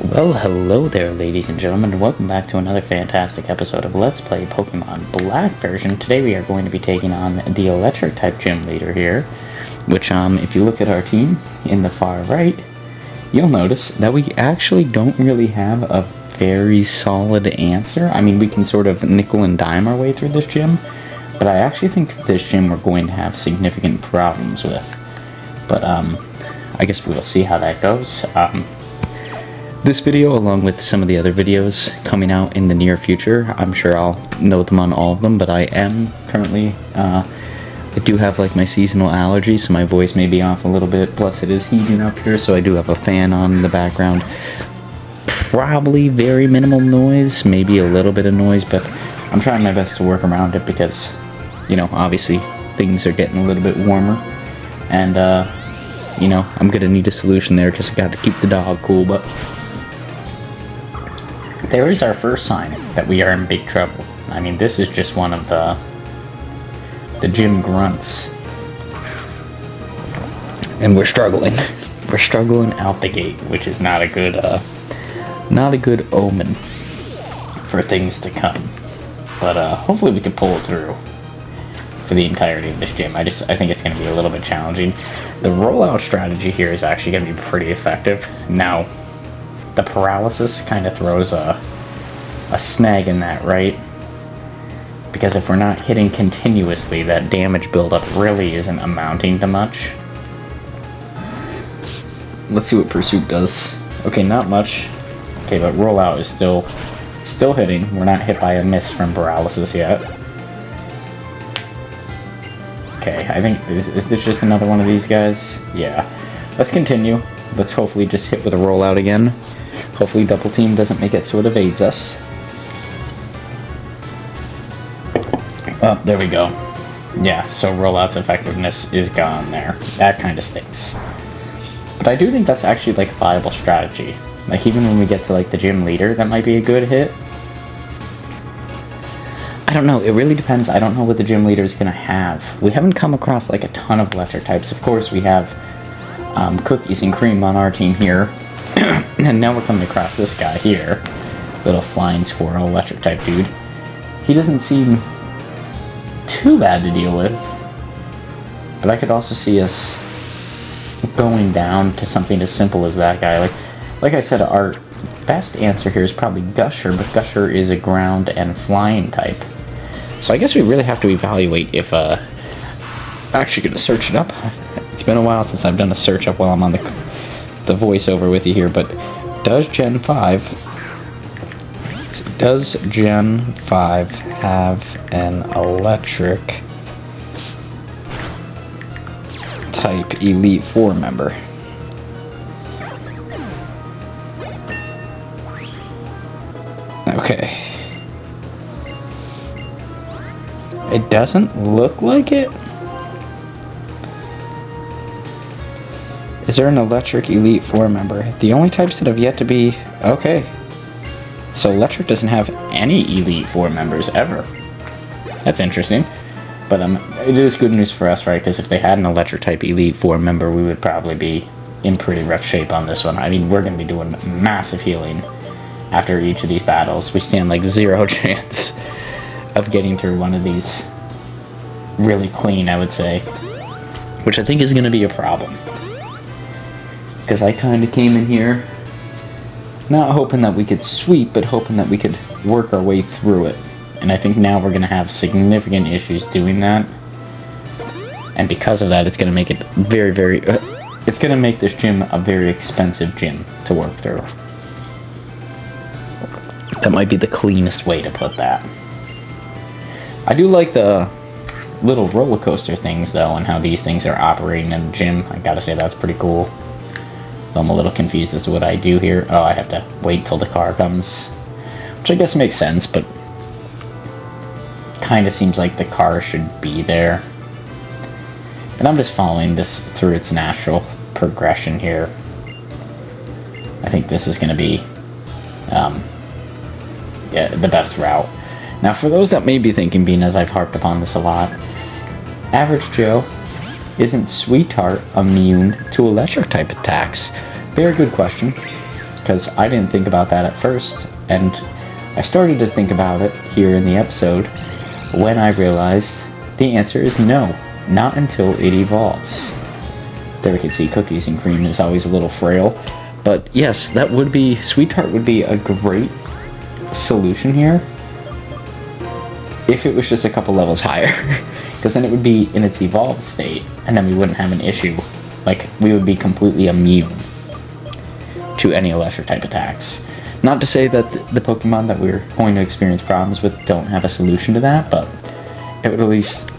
Well, hello there, ladies and gentlemen, and welcome back to another fantastic episode of Let's Play Pokemon Black version. Today we are going to be taking on the Electric-type gym leader here, which, if you look at our team in the far right, you'll notice that we actually don't really have a very solid answer. I mean, we can sort of nickel and dime our way through this gym, but I actually think this gym we're going to have significant problems with. But, I guess we'll see how that goes. This video, along with some of the other videos coming out in the near future, I'm sure I'll note them on all of them, but I am currently, I do have like my seasonal allergies, so my voice may be off a little bit, plus it is heating up here, so I do have a fan on in the background. Probably very minimal noise, maybe a little bit of noise, but I'm trying my best to work around it because, you know, obviously things are getting a little bit warmer, and, you know, I'm gonna need a solution there because I got to keep the dog cool, but there is our first sign that we are in big trouble. I mean, this is just one of the gym grunts. And we're struggling. We're struggling out the gate, which is not a good omen for things to come. But hopefully we can pull it through for the entirety of this gym. I think it's going to be a little bit challenging. The rollout strategy here is actually going to be pretty effective. Now, the paralysis kind of throws a snag in that, right? Because if we're not hitting continuously, that damage buildup really isn't amounting to much. Let's see what Pursuit does. Okay, not much. Okay, but rollout is still hitting. We're not hit by a miss from paralysis yet. Okay, I think, is this just another one of these guys? Yeah. Let's continue. Let's hopefully just hit with a rollout again. Hopefully Double Team doesn't make it so it evades us. Oh, there we go. Yeah, so rollout's effectiveness is gone there. That kind of stinks. But I do think that's actually like a viable strategy. Like even when we get to like the gym leader, that might be a good hit. I don't know, it really depends. I don't know what the gym leader is going to have. We haven't come across like a ton of electric types. Of course, we have Cookies and Cream on our team here. And now we're coming across this guy here. Little flying squirrel, electric type dude. He doesn't seem too bad to deal with. But I could also see us going down to something as simple as that guy. Like I said, our best answer here is probably Gusher, but Gusher is a ground and flying type. So I guess we really have to evaluate if, actually gonna search it up. It's been a while since I've done a search up while I'm on the voiceover with you here, but does Gen 5 have an electric type Elite Four member? Okay. It doesn't look like it. Is there an electric Elite Four member? The only types that have yet to be... Okay. So electric doesn't have any Elite Four members ever. That's interesting. But it is good news for us, right? Because if they had an electric type Elite Four member, we would probably be in pretty rough shape on this one. I mean, we're going to be doing massive healing after each of these battles. We stand like 0 chance of getting through one of these really clean, I would say. Which I think is going to be a problem. Because I kind of came in here not hoping that we could sweep, but hoping that we could work our way through it. And I think now we're going to have significant issues doing that. And because of that, it's going to make it very, very... it's going to make this gym a very expensive gym to work through. That might be the cleanest way to put that. I do like the little roller coaster things, though, and how these things are operating in the gym. I gotta say, that's pretty cool. Though I'm a little confused as to what I do here. Oh, I have to wait till the car comes. Which I guess makes sense, but kind of seems like the car should be there. And I'm just following this through its natural progression here. I think this is going to be the best route. Now, for those that may be thinking, being as I've harped upon this a lot, Average Joe, isn't Sweetheart immune to electric type attacks? Very good question. because I didn't think about that at first, and I started to think about it here in the episode when I realized the answer is no, not until it evolves. There we can see Cookies and Cream is always a little frail, but yes, that would be, Sweetheart would be a great solution here if it was just a couple levels higher, because then it would be in its evolved state, and then we wouldn't have an issue. Like, we would be completely immune to any electric type attacks. Not to say that the Pokemon that we're going to experience problems with don't have a solution to that, but it would at least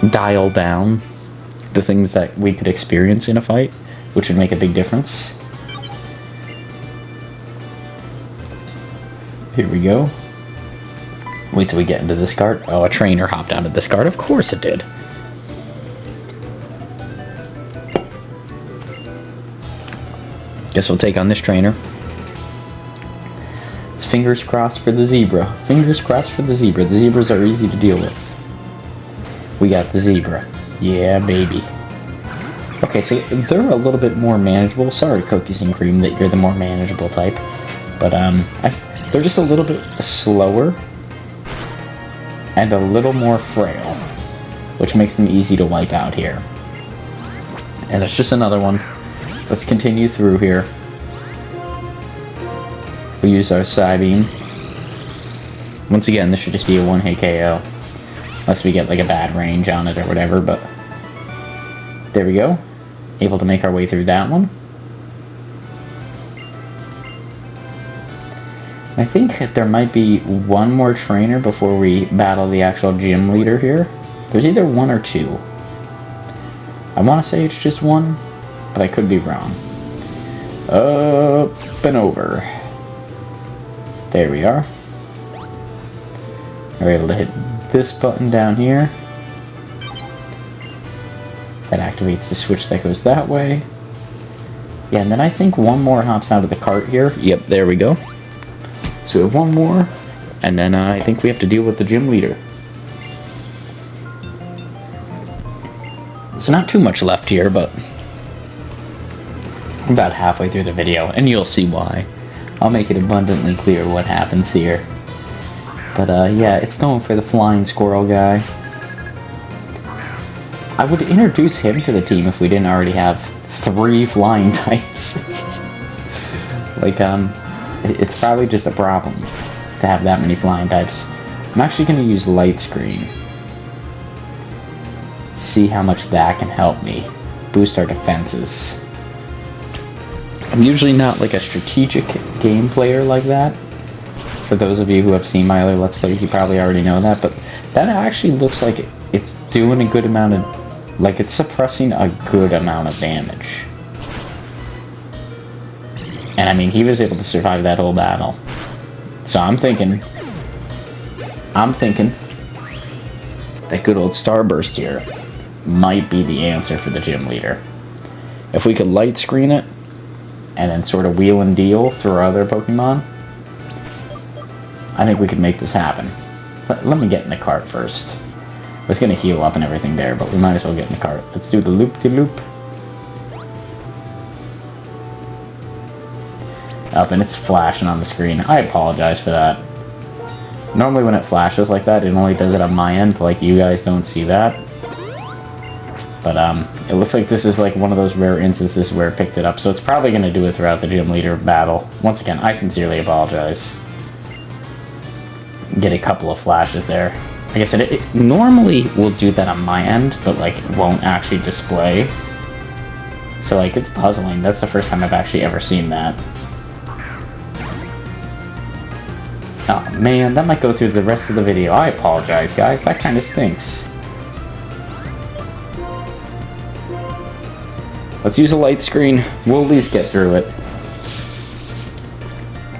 dial down the things that we could experience in a fight, which would make a big difference. Here we go. Wait till we get into this cart. Oh, a trainer hopped out of this cart. Of course it did. Guess we'll take on this trainer. It's fingers crossed for the zebra. Fingers crossed for the zebra. The zebras are easy to deal with. We got the zebra. Yeah, baby. Okay, so they're a little bit more manageable. Sorry, Cookies and Cream, that you're the more manageable type. But, they're just a little bit slower and a little more frail, which makes them easy to wipe out here. And it's just another one. Let's continue through here. We'll use our Psybeam. Once again, this should just be a one-hit KO. Unless we get like a bad range on it or whatever, but... There we go. Able to make our way through that one. I think there might be one more trainer before we battle the actual gym leader here. There's either one or two. I want to say it's just one, but I could be wrong. Up and over. There we are. We're able to hit this button down here. That activates the switch that goes that way. Yeah, and then I think one more hops out of the cart here. Yep, there we go. So we have one more, and then I think we have to deal with the gym leader. So not too much left here, but I'm about halfway through the video, and you'll see why. I'll make it abundantly clear what happens here. But yeah, it's going for the flying squirrel guy. I would introduce him to the team if we didn't already have 3 flying types. Like, it's probably just a problem to have that many flying types. I'm actually going to use Light Screen. See how much that can help me boost our defenses. I'm usually not like a strategic game player like that. For those of you who have seen my other Let's Plays, you probably already know that, but that actually looks like it's doing a good amount of... Like, it's suppressing a good amount of damage. And I mean, he was able to survive that whole battle. So I'm thinking that good old Starburst here might be the answer for the gym leader. If we could light screen it, and then sort of wheel and deal through our other Pokemon, I think we could make this happen. Let me get in the cart first. I was going to heal up and everything there, but we might as well get in the cart. Let's do the loop-de-loop. Up, and it's flashing on the screen. I apologize for that. Normally when it flashes like that, it only does it on my end, like you guys don't see that. But it looks like this is like one of those rare instances where it picked it up, so it's probably going to do it throughout the gym leader battle. Once again, I sincerely apologize. Get a couple of flashes there. Like I said, it normally will do that on my end, but like it won't actually display. So like it's puzzling. That's the first time I've actually ever seen that. Oh man, that might go through the rest of the video. I apologize, guys. That kind of stinks. Let's use a light screen. We'll at least get through it.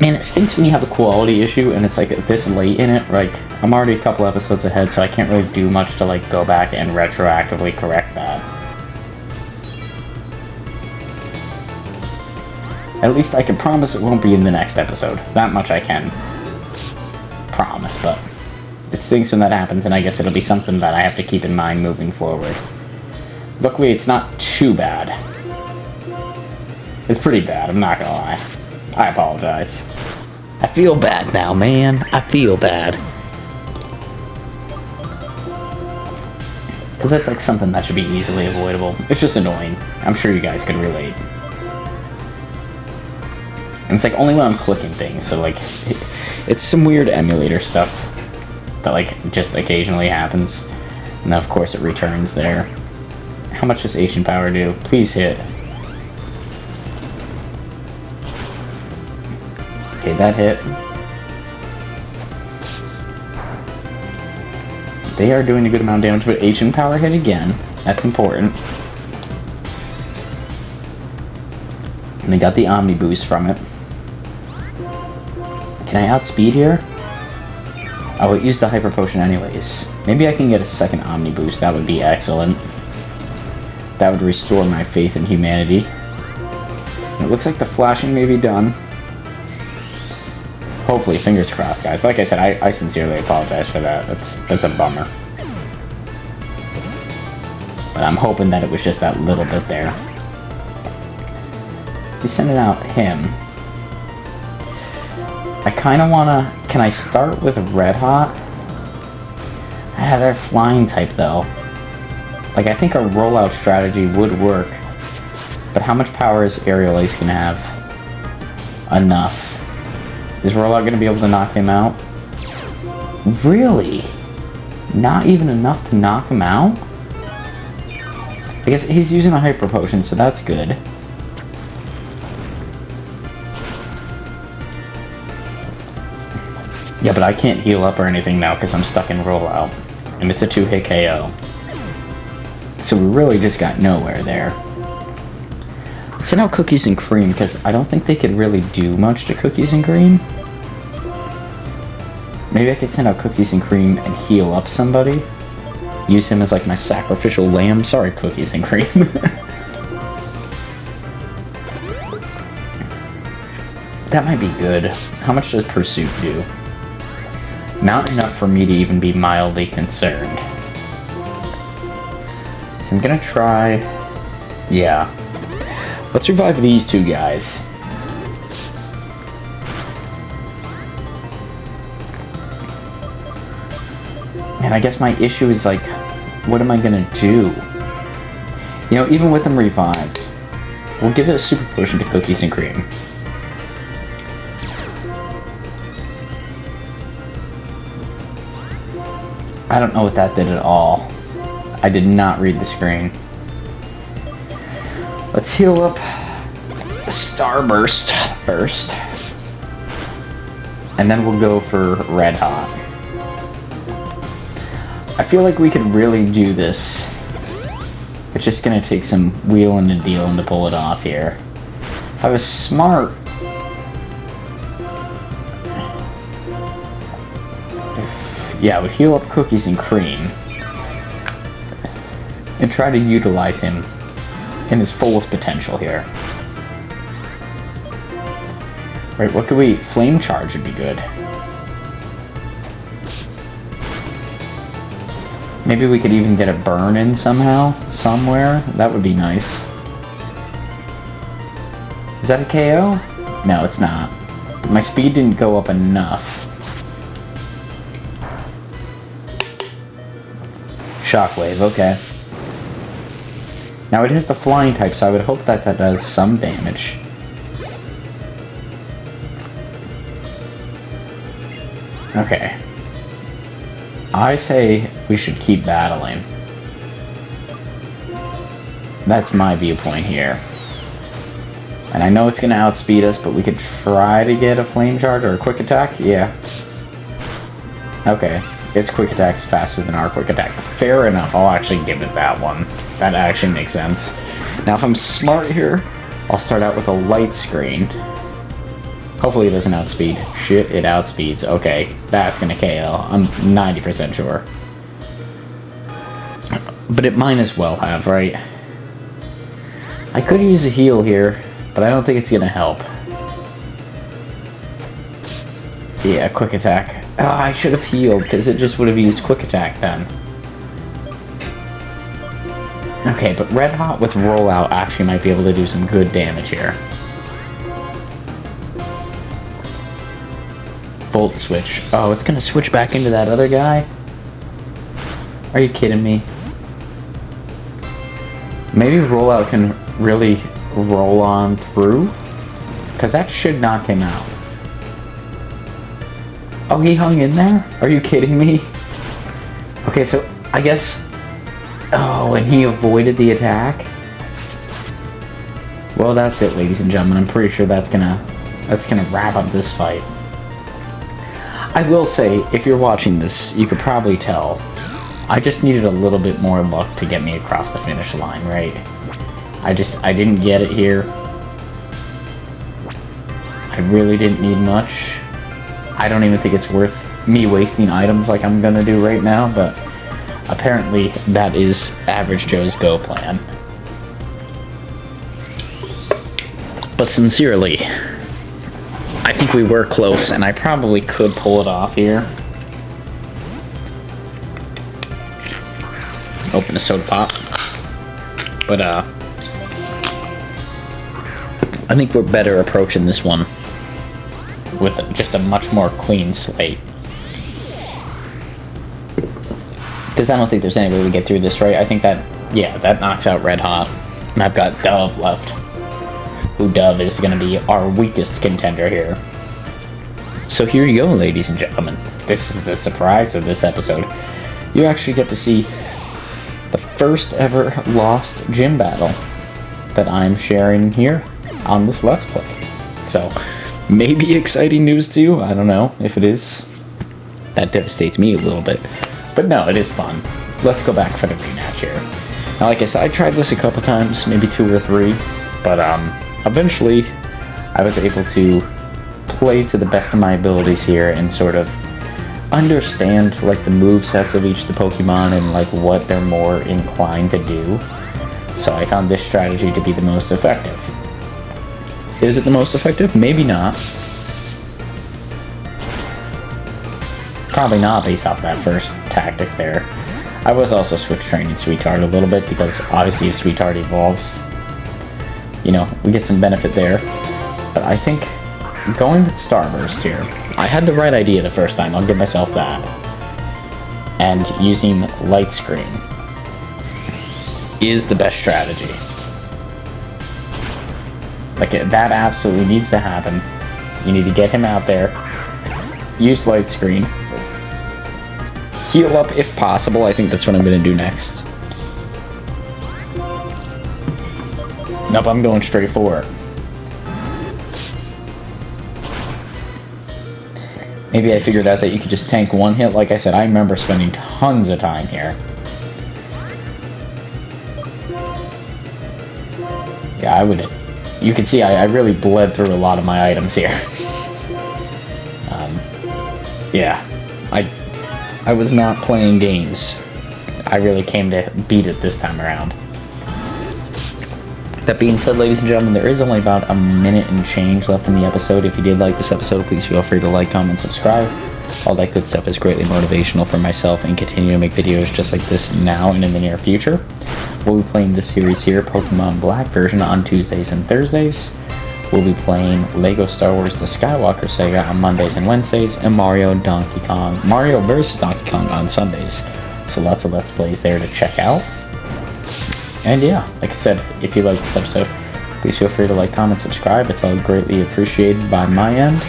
Man, it stinks when you have a quality issue and it's like this late in it. Like, I'm already a couple episodes ahead, so I can't really do much to like go back and retroactively correct that. At least I can promise it won't be in the next episode. That much I can promise, but it stinks when that happens, and I guess it'll be something that I have to keep in mind moving forward. Luckily, it's not too bad. It's pretty bad, I'm not gonna lie. I apologize. I feel bad now, man. I feel bad. Because that's like something that should be easily avoidable. It's just annoying. I'm sure you guys could relate. And it's like only when I'm clicking things, so like it's some weird emulator stuff that like just occasionally happens. And of course it returns there. How much does Ancient Power do? Please hit. Okay, that hit. They are doing a good amount of damage, but Ancient Power hit again. That's important. And they got the Omni boost from it. Can I outspeed here? Oh, it used the Hyper Potion anyways. Maybe I can get a second Omni boost. That would be excellent. That would restore my faith in humanity. And it looks like the flashing may be done. Hopefully, fingers crossed, guys. Like I said, I sincerely apologize for that. That's a bummer. But I'm hoping that it was just that little bit there. He's sending out him. I kind of want to... Can I start with Red Hot? Ah, they're flying type, though. Like, I think a rollout strategy would work. But how much power is Aerial Ace going to have? Enough. Is rollout going to be able to knock him out? Really? Not even enough to knock him out? I guess he's using a Hyper Potion, so that's good. Yeah, but I can't heal up or anything now because I'm stuck in rollout. And it's a 2-hit KO. So we really just got nowhere there. Let's send out Cookies and Cream because I don't think they could really do much to Cookies and Cream. Maybe I could send out Cookies and Cream and heal up somebody. Use him as like my sacrificial lamb. Sorry, Cookies and Cream. That might be good. How much does Pursuit do? Not enough for me to even be mildly concerned. So I'm gonna try... Yeah. Let's revive these two guys. And I guess my issue is like, what am I gonna do? You know, even with them revived, we'll give it a super potion to Cookies and Cream. I don't know what that did at all. I did not read the screen. Let's heal up Starburst first. And then we'll go for Red Hot. I feel like we could really do this. It's just gonna take some wheeling and dealing to pull it off here. If I was smart... Yeah, I would heal up Cookies and Cream. And try to utilize him in his fullest potential here. Right, what could we... Flame Charge would be good. Maybe we could even get a burn in somehow, somewhere. That would be nice. Is that a KO? No, it's not. My speed didn't go up enough. Shockwave, okay. Now it has the flying type, so I would hope that that does some damage. Okay. I say we should keep battling. That's my viewpoint here. And I know it's going to outspeed us, but we could try to get a Flame Charge or a Quick Attack? Yeah. Okay. Its Quick Attack is faster than our Quick Attack. Fair enough, I'll actually give it that one. That actually makes sense. Now if I'm smart here, I'll start out with a Light Screen. Hopefully it doesn't outspeed. Shit, it outspeeds. Okay, that's gonna KO. I'm 90% sure. But it might as well have, right? I could use a heal here, but I don't think it's gonna help. Yeah, Quick Attack. Oh, I should have healed, because it just would have used Quick Attack then. Okay, but Red Hot with Rollout actually might be able to do some good damage here. Volt switch. Oh, it's gonna switch back into that other guy? Are you kidding me? Maybe rollout can really roll on through? Because that should knock him out. Oh, he hung in there? Are you kidding me? Okay, so I guess... Oh, and he avoided the attack? Well, that's it, ladies and gentlemen. I'm pretty sure that's gonna wrap up this fight. I will say, if you're watching this, you could probably tell I just needed a little bit more luck to get me across the finish line, right? I didn't get it here. I really didn't need much. I don't even think it's worth me wasting items like I'm gonna do right now, but apparently that is Average Joe's Go plan. But sincerely, I think we were close, and I probably could pull it off here. Open a soda pop. But, I think we're better approaching this one with just a much more clean slate. Because I don't think there's any way to get through this, right? I think that, yeah, that knocks out Red Hot. And I've got Dove left. Who Dove is going to be our weakest contender here. So here you go, ladies and gentlemen. This is the surprise of this episode. You actually get to see the first ever lost gym battle that I'm sharing here on this Let's Play. So, maybe exciting news to you. I don't know if it is. That devastates me a little bit. But no, it is fun. Let's go back for the rematch here. Now, like I said, I tried this a couple times, maybe 2 or 3. But eventually, I was able to play to the best of my abilities here and sort of understand like the move sets of each of the Pokemon and like what they're more inclined to do. So I found this strategy to be the most effective. Is it the most effective? Maybe not. Probably not based off that first tactic there. I was also switch training Sweetheart a little bit because obviously if Sweetheart evolves, you know, we get some benefit there. But I think going with Starburst here, I had the right idea the first time, I'll give myself that. And using Light Screen is the best strategy. Like, that absolutely needs to happen. You need to get him out there, use Light Screen, heal up if possible. I think that's what I'm going to do next. Nope, I'm going straight for it. Maybe I figured out that you could just tank 1 hit. Like I said, I remember spending tons of time here. Yeah, I would... You can see I really bled through a lot of my items here. Yeah. I was not playing games. I really came to beat it this time around. That being said, ladies and gentlemen, there is only about a minute and change left in the episode. If you did like this episode, please feel free to like, comment, subscribe. All that good stuff is greatly motivational for myself and continue to make videos just like this now and in the near future. We'll be playing this series here, Pokemon Black version, on Tuesdays and Thursdays. We'll be playing LEGO Star Wars The Skywalker Saga on Mondays and Wednesdays, and Mario vs. Donkey Kong on Sundays. So lots of Let's Plays there to check out. And yeah, like I said, if you like this episode, please feel free to like, comment, subscribe. It's all greatly appreciated by my end.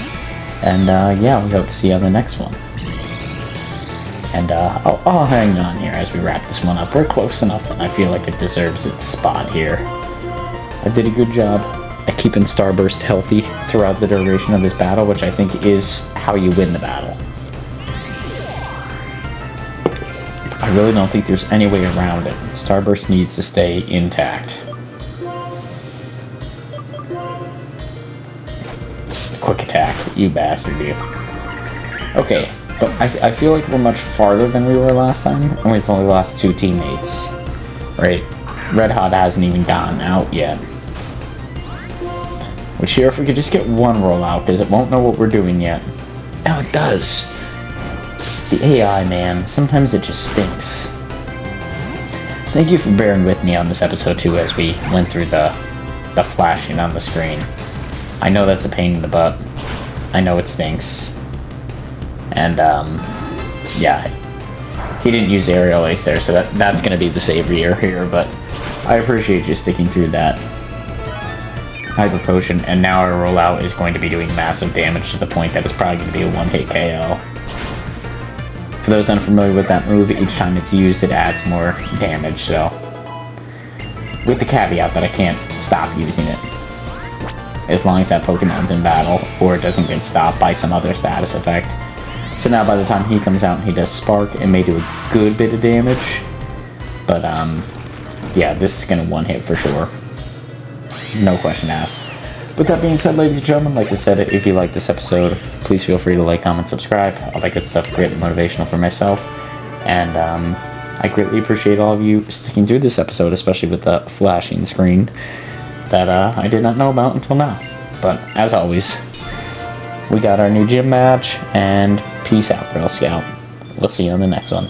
And yeah, we hope to see you on the next one. And I'll hang on here as we wrap this one up. We're close enough, and I feel like it deserves its spot here. I did a good job at keeping Starburst healthy throughout the duration of this battle, which I think is how you win the battle. I really don't think there's any way around it. Starburst needs to stay intact. Quick attack, you bastard, you. Okay, but I feel like we're much farther than we were last time, and we've only lost 2 teammates. Right? Red Hot hasn't even gotten out yet. Which here, if we could just get 1 rollout, because it won't know what we're doing yet. Oh, it does. The AI, man, sometimes it just stinks. Thank you for bearing with me on this episode too as we went through the flashing on the screen. I know that's a pain in the butt. I know it stinks. And, yeah, he didn't use Aerial Ace there, so that's going to be the savior here, but I appreciate you sticking through that. Hyper Potion, and now our rollout is going to be doing massive damage to the point that it's probably going to be a one-hit KO. For those unfamiliar with that move, each time it's used it adds more damage, so with the caveat that I can't stop using it as long as that Pokemon's in battle or it doesn't get stopped by some other status effect. So now by the time he comes out and he does Spark, it may do a good bit of damage, but yeah, this is going to one-hit for sure. No question asked. With that being said, ladies and gentlemen, like I said, if you like this episode, please feel free to like, comment, subscribe. All that good stuff, greatly motivational for myself. And I greatly appreciate all of you sticking through this episode, especially with the flashing screen that I did not know about until now. But as always, we got our new gym match, and peace out, Girl Scout. We'll see you on the next one.